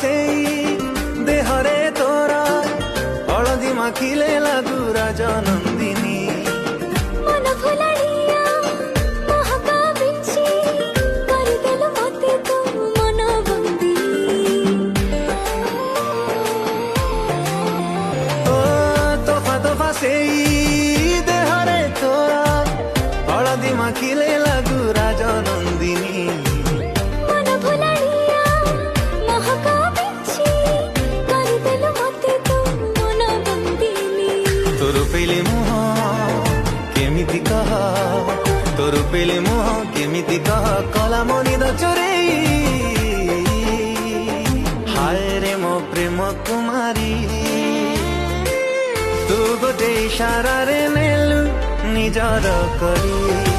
ସେଇ ଦେହରେ ତୋର ହଳଦୀ ମାଖିଲେ ଲାଗୁ ରାଜନନ୍ଦିନୀ। ମନ ଭୁଲାଣିଆ ମହକା ବିଞ୍ଚି କରିଦେଲୁ ମତେ ତୁ ମନ ବନ୍ଦୀ। ଓ ତୋଫା ତୋଫା ସେଇ ଦେହରେ ତୋର ହଳଦୀ ମାଖିଲେ ଲାଗୁ ରାଜନନ୍ଦିନୀ। ମନ ଭୁଲାଣିଆ ମହକା ବିଞ୍ଚି କରିଦେଲୁ ମତେ ତୁ ମନ ବନ୍ଦିନୀ। ତୋର ପେଲେ ମୁହଁ କେମିତି କହ, ତୋର ପେଲେ ମୁହଁ କେମିତି କହ, କଲା ମନିଦ ଚୋରେଇ। ହାୟ ରେ ମୋ ପ୍ରେମ କୁମାରୀ, ତୁ ଗୋଟେ ଇଶାରାରେ ନେଲୁ ନିଜର କରି।